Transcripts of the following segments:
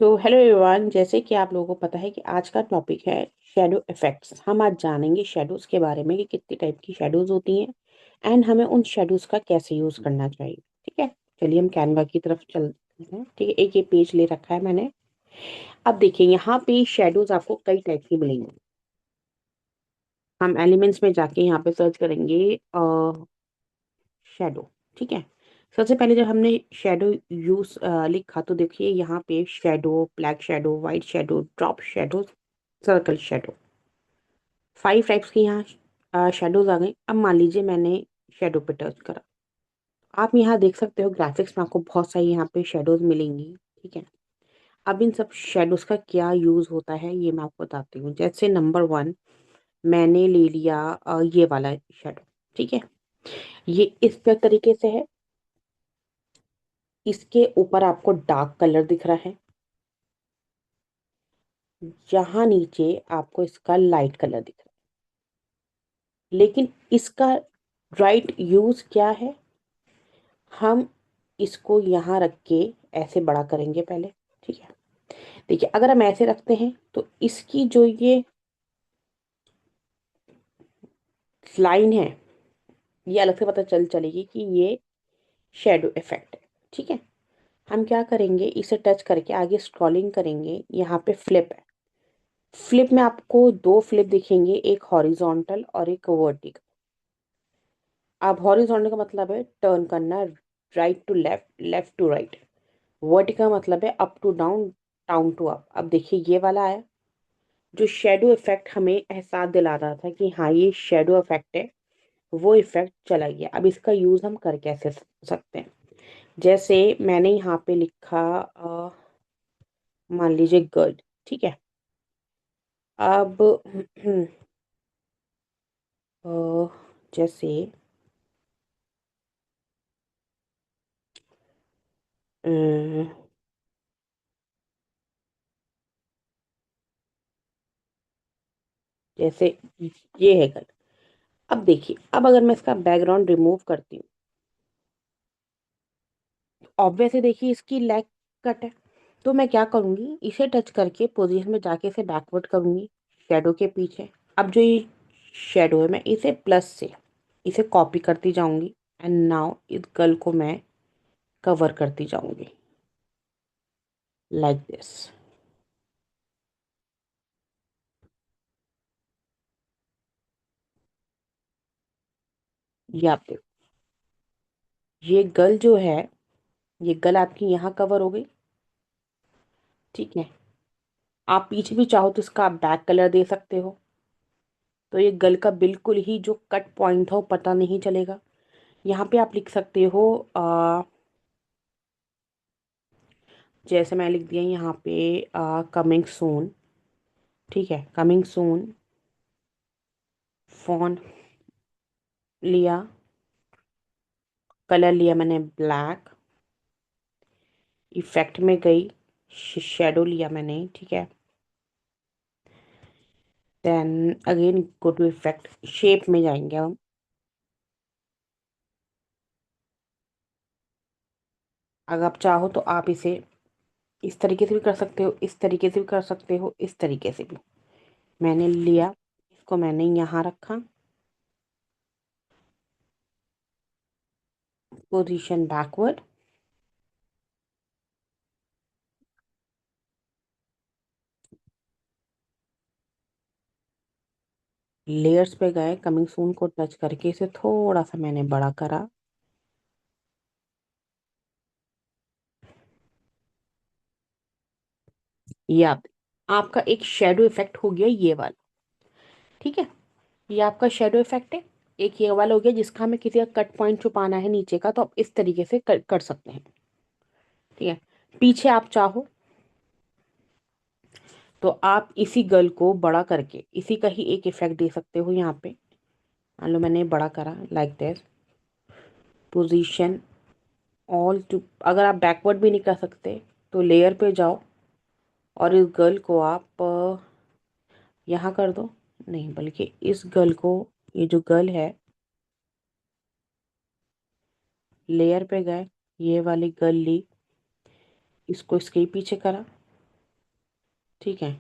तो hello everyone, जैसे कि आप लोगों को पता है कि आज का टॉपिक है शेडो इफेक्ट्स। हम आज जानेंगे शेडोज के बारे में कि कितनी टाइप की शेडोज होती हैं एंड हमें उन शेडोज का कैसे यूज करना चाहिए। ठीक है, चलिए हम कैनवा की तरफ चलते हैं। ठीक है, एक ये पेज ले रखा है मैंने। अब देखिए, यहाँ पे शेडोज आपको कई टाइप की मिलेंगी। हम एलिमेंट्स में जाके यहाँ पे सर्च करेंगे शेडो। ठीक है, सबसे पहले जब हमने शेडो यूज लिखा तो देखिए यहाँ पे shadow, black shadow, white shadow, drop shadow, circle shadow, 5 types के यहाँ शेडोज आ गए। अब मान लीजिए मैंने शेडो पे टच करा, आप यहाँ देख सकते हो ग्राफिक्स में आपको बहुत सारी यहाँ पे शेडोज मिलेंगी। ठीक है, अब इन सब शेडोज का क्या यूज होता है ये मैं आपको बताती हूँ। जैसे नंबर 1 मैंने ले लिया ये वाला शेडो। ठीक है, ये इस पे तरीके से है, इसके ऊपर आपको डार्क कलर दिख रहा है, यहाँ नीचे आपको इसका लाइट कलर दिख रहा है। लेकिन इसका राइट यूज क्या है, हम इसको यहाँ रख के ऐसे बड़ा करेंगे पहले। ठीक है, देखिए अगर हम ऐसे रखते हैं तो इसकी जो ये लाइन है ये अलग से पता चलेगी कि ये शेडो इफेक्ट है। ठीक है, हम क्या करेंगे, इसे टच करके आगे स्क्रॉलिंग करेंगे, यहाँ पे फ्लिप है। फ्लिप में आपको दो फ्लिप दिखेंगे, एक हॉरिजॉन्टल और एक वर्टिकल। अब हॉरिजॉन्टल का मतलब है टर्न करना, right to left, left to right. Vertical का मतलब है up to down, down to up. अब देखिए ये वाला है जो शेडो इफेक्ट हमें एहसास दिला रहा था कि हाँ ये शेडो इफेक्ट है, वो इफेक्ट चला गया। अब इसका यूज हम कर कैसे सकते हैं। जैसे मैंने यहाँ पे लिखा मान लीजिए गर्ल। ठीक है, अब अ, जैसे अ, जैसे ये है गर्ल। अब देखिए, अब अगर मैं इसका बैकग्राउंड रिमूव करती हूँ, ऑब्वियसली देखिए इसकी लेग कट है। तो मैं क्या करूँगी, इसे टच करके पोजीशन में जाके इसे बैकवर्ड करूँगी शेडो के पीछे। अब जो ये शेडो है मैं इसे प्लस से इसे कॉपी करती जाऊंगी एंड नाउ इस गर्ल को मैं कवर करती जाऊंगी लाइक दिस। ये आप देखो, ये गर्ल जो है, ये गर्ल आपकी यहाँ कवर हो गई। ठीक है, आप पीछे भी चाहो तो इसका आप बैक कलर दे सकते हो, तो ये गर्ल का बिल्कुल ही जो कट पॉइंट हो पता नहीं चलेगा। यहाँ पे आप लिख सकते हो जैसे मैं लिख दिया यहाँ पे कमिंग सून। ठीक है, कमिंग सून, फोन लिया, कलर लिया मैंने ब्लैक, इफेक्ट में गई, शेडो लिया मैंने। ठीक है, then again go to effect, shape में जाएंगे हम। अगर आप चाहो तो आप इसे इस तरीके से भी कर सकते हो, इस तरीके से भी कर सकते हो, इस तरीके से भी। मैंने लिया, इसको मैंने यहाँ रखा, पोजीशन बैकवर्ड, लेयर्स पे गए, कमिंग सून को टच करके इसे थोड़ा सा मैंने बड़ा करा। ये आपका एक शेडो इफेक्ट हो गया ये वाला। ठीक है, ये आपका शेडो इफेक्ट है। एक ये वाला हो गया जिसका हमें किसी का कट पॉइंट छुपाना है नीचे का, तो आप इस तरीके से कर सकते हैं। ठीक है, पीछे आप चाहो तो आप इसी गर्ल को बड़ा करके इसी का ही एक इफेक्ट दे सकते हो यहाँ पे। मान लो मैंने बड़ा करा like this, position all two. अगर आप बैकवर्ड भी नहीं कर सकते तो लेयर पे जाओ और इस गर्ल को आप यहाँ कर दो, नहीं बल्कि इस गर्ल को, ये जो गर्ल है, लेयर पे गए, ये वाली गर्ल ली, इसको इसके ही पीछे करा, ठीक है,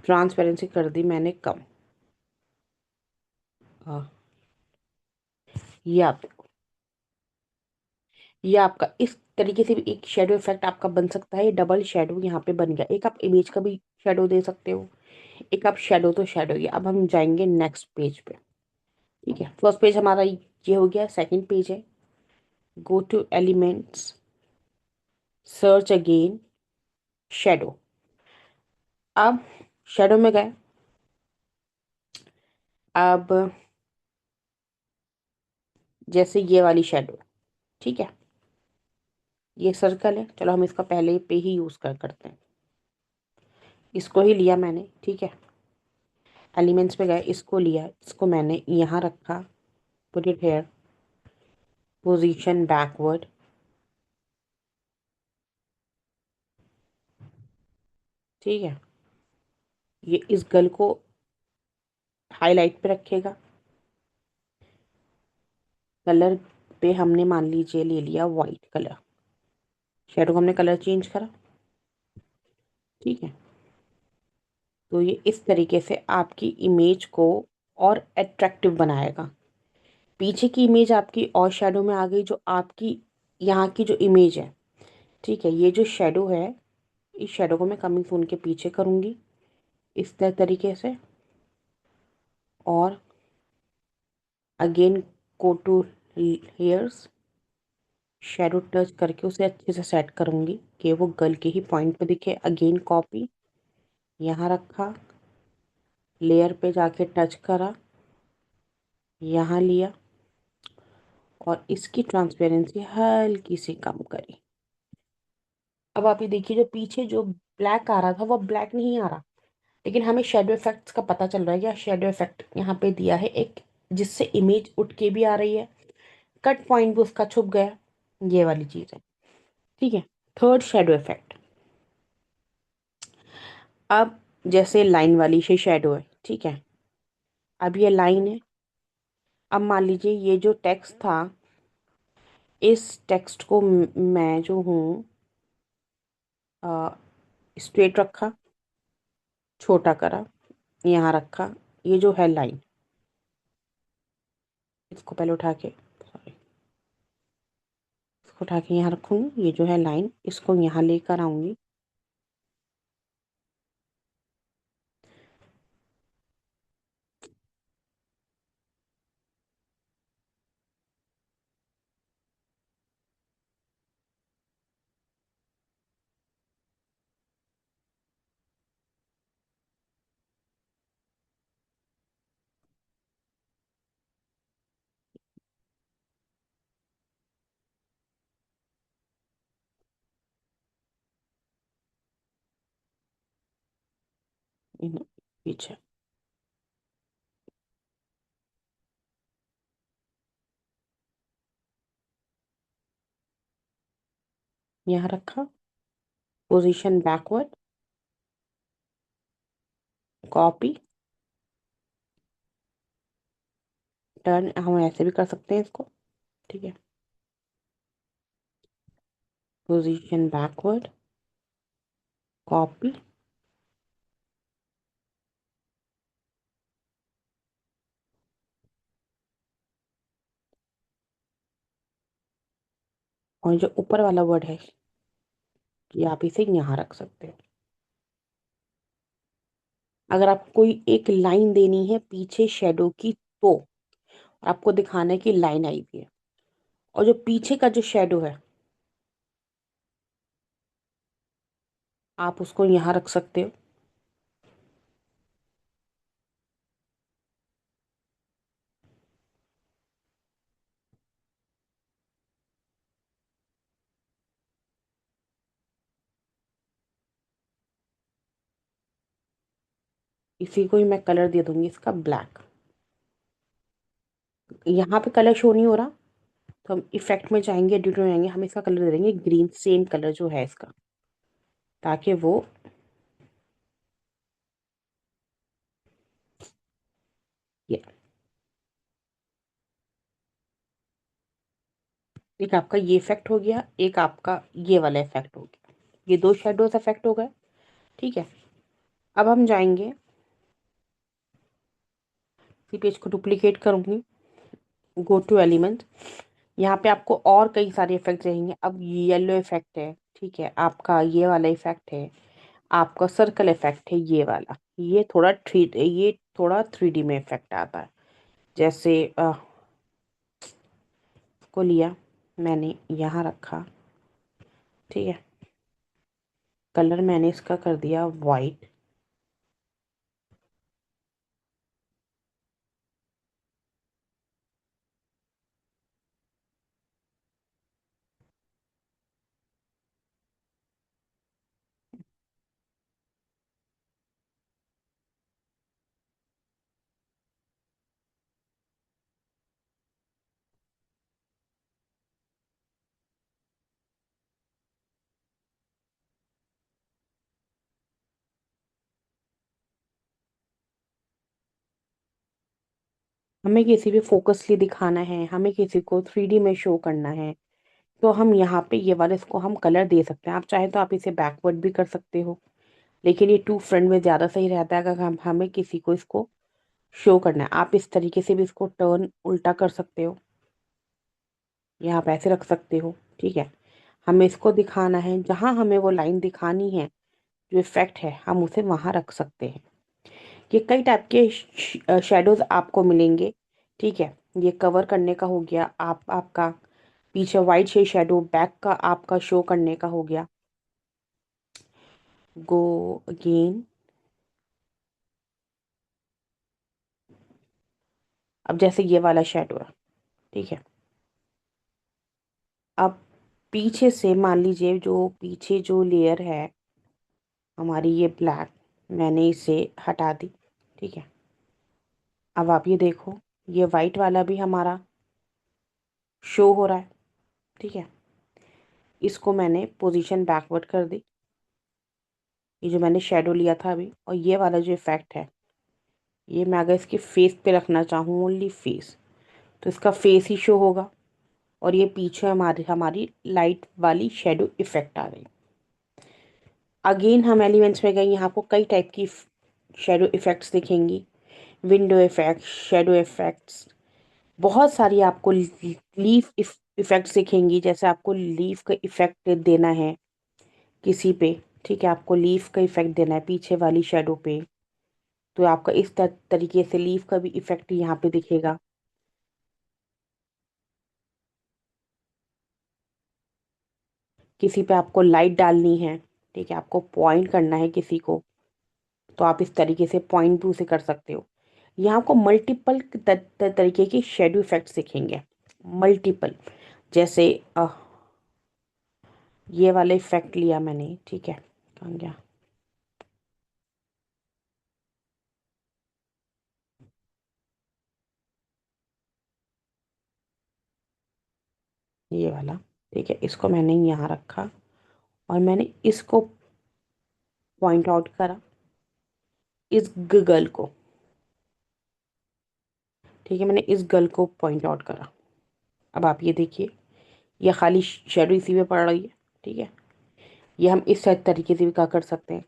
ट्रांसपेरेंसी कर दी मैंने कम। हाँ, ये आप देखो, ये आपका इस तरीके से भी एक शेडो इफेक्ट आपका बन सकता है। ये डबल शेडो यहाँ पे बन गया। एक आप इमेज का भी शेडो दे सकते हो, एक आप शेडो तो शेडो ही। अब हम जाएंगे नेक्स्ट पेज पे। ठीक है, फर्स्ट पेज हमारा ये हो गया। सेकंड पेज है, go two elements, search again, shadow. अब शेडो में गए। अब जैसे ये वाली शेडो, ठीक है, ये सर्कल है, चलो हम इसका पहले पे ही यूज करते हैं। इसको ही लिया मैंने, ठीक है, एलिमेंट्स में गए, इसको लिया, इसको मैंने यहाँ रखा, put it here, position backward, ठीक है, ये इस गर्ल को हाईलाइट पे रखेगा। कलर पे हमने मान लीजिए ले लिया वाइट कलर, शेडो को हमने कलर चेंज करा, ठीक है। तो ये इस तरीके से आपकी इमेज को और अट्रैक्टिव बनाएगा। पीछे की इमेज आपकी और शेडो में आ गई, जो आपकी यहाँ की जो इमेज है, ठीक है। ये जो शेडो है, इस शेडो को मैं कमिंग सून के पीछे करूँगी इस तरीके से, और again go to hairs, shadow touch करके उसे अच्छे से सेट करूँगी कि वो गर्ल के ही पॉइंट पे दिखे। अगेन कॉपी, यहाँ रखा, लेयर पे जाके टच करा, यहाँ लिया, और इसकी ट्रांसपेरेंसी हल्की सी कम करी। अब आप ये देखिए, जो पीछे जो ब्लैक आ रहा था वो ब्लैक नहीं आ रहा, लेकिन हमें शेडो इफेक्ट्स का पता चल रहा है। या शेडो इफेक्ट यहाँ पे दिया है एक, जिससे इमेज उठ के भी आ रही है, कट पॉइंट भी उसका छुप गया, ये वाली चीज है, ठीक है। थर्ड शेडो इफेक्ट, अब जैसे लाइन वाली से शेडो है, ठीक है, अब ये लाइन है। अब मान लीजिए ये जो टेक्स्ट था, इस टेक्स्ट को मैं जो हूँ स्ट्रेट रखा, छोटा करा, यहाँ रखा, ये जो है लाइन, इसको पहले उठा के, सॉरी, इसको उठा के यहाँ रखूंगी। ये जो है लाइन, इसको यहाँ लेकर आऊंगी, पीछे, यहाँ रखा, पोजीशन बैकवर्ड, कॉपी, टर्न, हम ऐसे भी कर सकते हैं इसको, ठीक है, पोजीशन बैकवर्ड, कॉपी, और जो ऊपर वाला वर्ड है, ये आप इसे यहाँ रख सकते हो। अगर आपको कोई एक लाइन देनी है पीछे शेडो की, तो आपको दिखाना है कि लाइन आई हुई है, और जो पीछे का जो शेडो है, आप उसको यहाँ रख सकते हो। इसी को ही मैं कलर दे दूंगी इसका ब्लैक। यहाँ पे कलर शो नहीं हो रहा, तो हम इफेक्ट में जाएंगे, एडिट में जाएंगे, हम इसका कलर दे देंगे ग्रीन, सेम कलर जो है इसका, ताकि वो, ये एक आपका ये इफेक्ट हो गया, एक आपका ये वाला इफेक्ट हो गया, ये दो शेडोज इफेक्ट हो गए, ठीक है। अब हम जाएंगे, इसी पेज को डुप्लीकेट करूंगी, गो टू एलिमेंट। यहाँ पे आपको और कई सारे इफेक्ट रहेंगे। अब येलो इफेक्ट है, ठीक है, आपका ये वाला इफेक्ट है, आपका सर्कल इफेक्ट है, ये वाला, ये थोड़ा 3D में इफेक्ट आता है। जैसे को लिया मैंने, यहाँ रखा, ठीक है, कलर मैंने इसका कर दिया वाइट। हमें किसी भी फोकसली दिखाना है, हमें किसी को 3D में शो करना है, तो हम यहाँ पे ये वाले इसको हम कलर दे सकते हैं। आप चाहे तो आप इसे बैकवर्ड भी कर सकते हो, लेकिन ये टू फ्रंट में ज़्यादा सही रहता है। अगर हम हमें किसी को इसको शो करना है, आप इस तरीके से भी इसको टर्न उल्टा कर सकते हो, यहाँ पे ऐसे रख सकते हो, ठीक है। हमें इसको दिखाना है, जहाँ हमें वो लाइन दिखानी है, जो इफेक्ट है, हम उसे वहाँ रख सकते हैं। ये कई टाइप के शेडोज आपको मिलेंगे, ठीक है। ये कवर करने का हो गया, आप आपका पीछे वाइट शेडो, बैक का आपका शो करने का हो गया। Go again. अब जैसे ये वाला शेडो है, ठीक है। अब पीछे से मान लीजिए, जो पीछे जो लेयर है हमारी, ये ब्लैक, मैंने इसे हटा दी, ठीक है। अब आप ये देखो, ये वाइट वाला भी हमारा शो हो रहा है, ठीक है। इसको मैंने पोजीशन बैकवर्ड कर दी, ये जो मैंने शेडो लिया था अभी। और ये वाला जो इफेक्ट है, ये मैं अगर इसके फेस पे रखना चाहूँ, ओनली फेस, तो इसका फेस ही शो होगा। और ये पीछे हमारी हमारी लाइट वाली शेडो इफेक्ट आ गई। अगेन हम एलिमेंट्स में गए, यहाँ आपको कई टाइप की शेडो इफेक्ट्स दिखेंगी। विंडो इफेक्ट, शेडो इफेक्ट्स, बहुत सारी आपको लीफ इफेक्ट्स दिखेंगी। जैसे आपको लीफ का इफेक्ट देना है किसी पे, ठीक है, आपको लीफ का इफेक्ट देना है पीछे वाली शेडो पे, तो आपका इस तरीके से लीफ का भी इफेक्ट यहाँ पे दिखेगा। किसी पे आपको लाइट डालनी है, ठीक है, आपको पॉइंट करना है किसी को, तो आप इस तरीके से पॉइंट भी उसे कर सकते हो। यहाँ आपको मल्टीपल तरीके की शेडो इफेक्ट्स दिखेंगे, मल्टीपल। जैसे ये वाला इफेक्ट लिया मैंने, ठीक है, कहाँ गया, ये वाला, ठीक है, इसको मैंने यहाँ रखा और मैंने इसको पॉइंट आउट करा, इस गर्ल को, ठीक है, मैंने इस गर्ल को पॉइंट आउट करा। अब आप ये देखिए, ये खाली शेडो इसी में पड़ रही है, ठीक है। ये हम इस तरीके से भी क्या कर सकते हैं।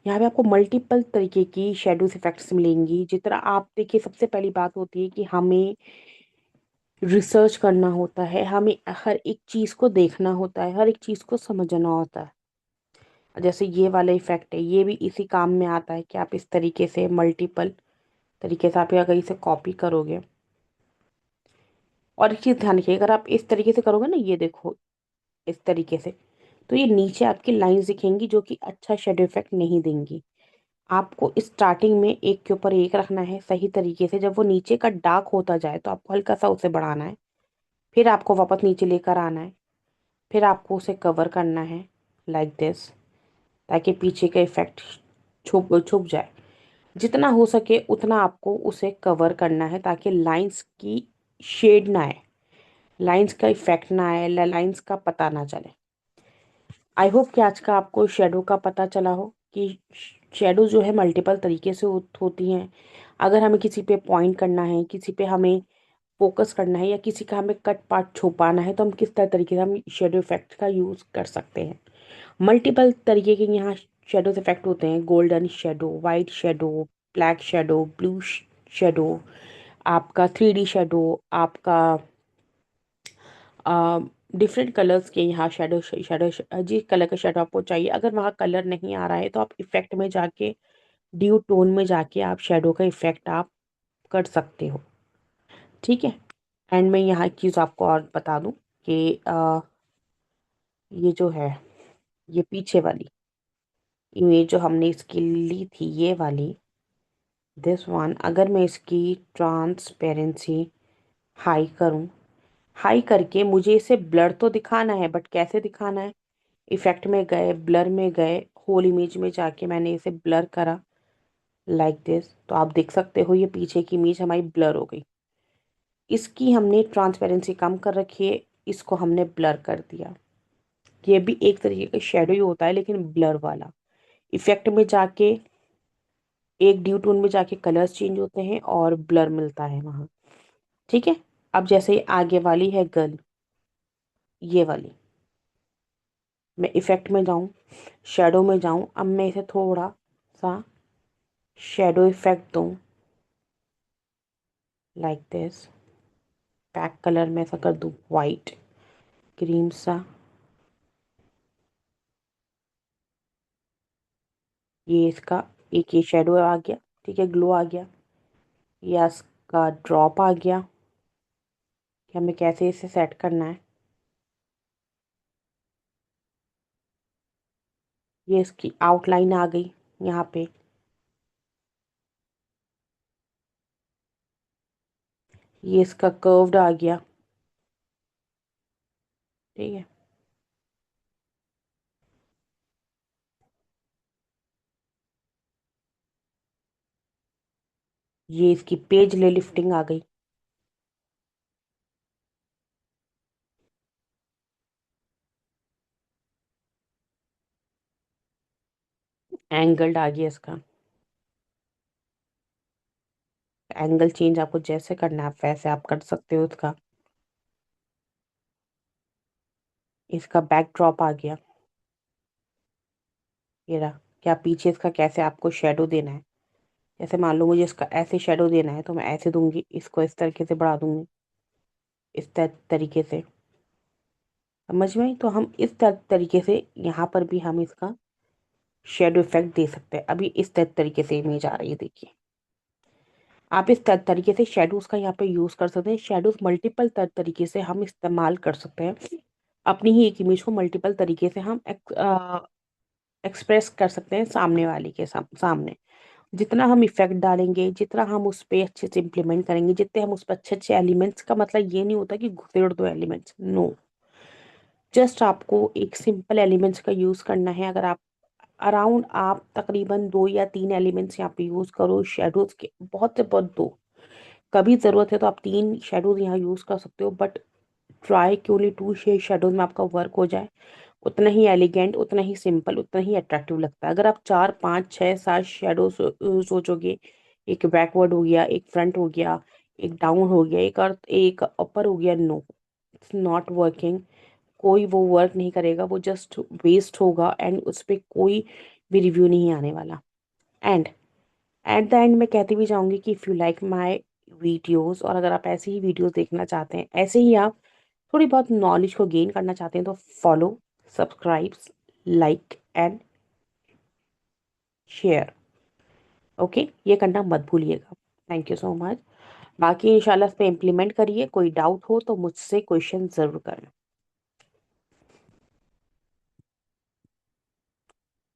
यहाँ पे आपको मल्टीपल तरीके की शेडोज इफेक्ट्स मिलेंगी। जितना आप देखिए, सबसे पहली बात होती है कि हमें रिसर्च करना होता है, हमें हर एक चीज़ को देखना होता है, हर एक चीज़ को समझना होता है। जैसे ये वाला इफेक्ट है, ये भी इसी काम में आता है कि आप इस तरीके से मल्टीपल तरीके से आप अगर इसे कॉपी करोगे। और एक चीज़ ध्यान रखिए, अगर आप इस तरीके से करोगे ना, ये देखो, इस तरीके से, तो ये नीचे आपकी लाइंस दिखेंगी जो कि अच्छा शेडो इफेक्ट नहीं देंगी। आपको स्टार्टिंग में एक के ऊपर एक रखना है सही तरीके से। जब वो नीचे का डार्क होता जाए तो आपको हल्का सा उसे बढ़ाना है, फिर आपको वापस नीचे लेकर आना है, फिर आपको उसे कवर करना है लाइक दिस, ताकि पीछे का इफेक्ट छुप छुप जाए। जितना हो सके उतना आपको उसे कवर करना है, ताकि लाइंस की शेड ना आए, लाइंस का इफेक्ट ना आए, लाइंस का पता ना चले। आई होप कि आज का आपको शेडो का पता चला हो कि शेडो जो है मल्टीपल तरीके से होती हैं। अगर हमें किसी पे पॉइंट करना है, किसी पे हमें फोकस करना है, या किसी का हमें कट पार्ट छुपाना है, तो हम किस तरह तरीके से हम शेडो इफेक्ट का यूज़ कर सकते हैं। मल्टीपल तरीके के यहाँ शेडोज इफेक्ट होते हैं golden shadow, white shadow, black shadow, blue shadow, आपका 3D शेडो, आपका डिफरेंट कलर्स के यहाँ शेडो शेडो जिस कलर का शेडो आपको चाहिए, अगर वहाँ कलर नहीं आ रहा है तो आप इफेक्ट में जाके ड्यू टोन में जाके आप शेडो का इफेक्ट आप कर सकते हो। ठीक है। एंड मैं यहाँ एक चीज़ आपको और बता दूँ कि ये जो है, ये पीछे वाली इमेज जो हमने इसकी ली थी, ये वाली, दिस वन, अगर मैं इसकी ट्रांसपेरेंसी हाई करूं, हाई करके मुझे इसे ब्लर तो दिखाना है, बट कैसे दिखाना है? इफेक्ट में गए, ब्लर में गए, होल इमेज में जाके मैंने इसे ब्लर करा लाइक दिस, तो आप देख सकते हो ये पीछे की इमेज हमारी ब्लर हो गई। इसकी हमने ट्रांसपेरेंसी कम कर रखी है, इसको हमने ब्लर कर दिया। ये भी एक तरीके का शेडो ही होता है लेकिन ब्लर वाला। इफेक्ट में जाके एक ड्यू टोन में जाके कलर्स चेंज होते हैं और ब्लर मिलता है वहाँ। ठीक है। अब जैसे ये आगे वाली है गर्ल, ये वाली, मैं इफेक्ट में जाऊं, शेडो में जाऊं, अब मैं इसे थोड़ा सा शेडो इफेक्ट दूं लाइक दिस, पैक कलर में ऐसा कर दूं वाइट क्रीम सा, ये इसका एक ये शेडो आ गया। ठीक है, ग्लो आ गया, ये इसका ड्रॉप आ गया कि हमें कैसे इसे सेट करना है। ये इसकी आउटलाइन आ गई यहाँ पे, ये इसका कर्व्ड आ गया। ठीक है, ये इसकी पेज ले लिफ्टिंग आ गई, एंगल्ड आ गया इसका। एंगल चेंज आपको जैसे करना है आप वैसे आप कर सकते हो उसका। इसका बैक ड्रॉप आ गया, ये रहा। क्या पीछे इसका कैसे आपको शेडो देना है, जैसे मान लो मुझे इसका ऐसे शेडो देना है तो मैं ऐसे दूंगी, इसको इस तरीके से बढ़ा दूंगी, इस तरीके से। समझ में आई? तो हम इस तरीके से यहाँ पर भी हम इसका शेडो इफेक्ट दे सकते हैं। अभी इस तरीके से इमेज आ रही है, देखिए। आप इस तरीके से शेडोज का यहाँ पे यूज कर सकते हैं। शेडोज मल्टीपल तरीके से हम इस्तेमाल कर सकते हैं। अपनी ही एक इमेज को मल्टीपल तरीके से हम एक्सप्रेस कर सकते हैं सामने वाले के सामने। जितना हम इफेक्ट डालेंगे, जितना हम उस पर अच्छे से इम्प्लीमेंट करेंगे, जितने हम उस पर अच्छे अच्छे एलिमेंट्स, का मतलब ये नहीं होता कि घुसेड़ दो एलिमेंट्स, नो। जस्ट आपको एक सिंपल एलिमेंट्स का यूज करना है। अगर आप अराउंड आप तकरीबन 2 या 3 एलिमेंट्स यहाँ पे यूज करो शेडोज के, बहुत से बहुत 2, कभी जरूरत है तो आप 3 शेडोज यहाँ यूज कर सकते हो, बट ट्राई कि ओनली 2 शेडोज में आपका वर्क हो जाए। उतना ही एलिगेंट, उतना ही सिंपल, उतना ही अट्रैक्टिव लगता है। अगर आप 4 5 6 7 शेडो सोचोगे, एक बैकवर्ड हो गया, एक फ्रंट हो गया, एक डाउन हो गया, एक अर्थ, एक अपर हो गया, नो, इट्स नॉट वर्किंग। कोई वो वर्क नहीं करेगा, वो जस्ट वेस्ट होगा एंड उस पर कोई भी रिव्यू नहीं आने वाला। एंड एट द एंड मैं कहती भी जाऊंगी कि if you like my videos, और अगर आप ऐसे ही वीडियोज़ देखना चाहते हैं, ऐसे ही आप थोड़ी बहुत नॉलेज को गेन करना चाहते हैं, तो follow, subscribe, like and share. Okay, ये करना मत भूलिएगा। Thank you so much. बाकी इंशाल्लाह इस पे इम्प्लीमेंट करिए। कोई डाउट हो तो मुझसे क्वेश्चन ज़रूर करें।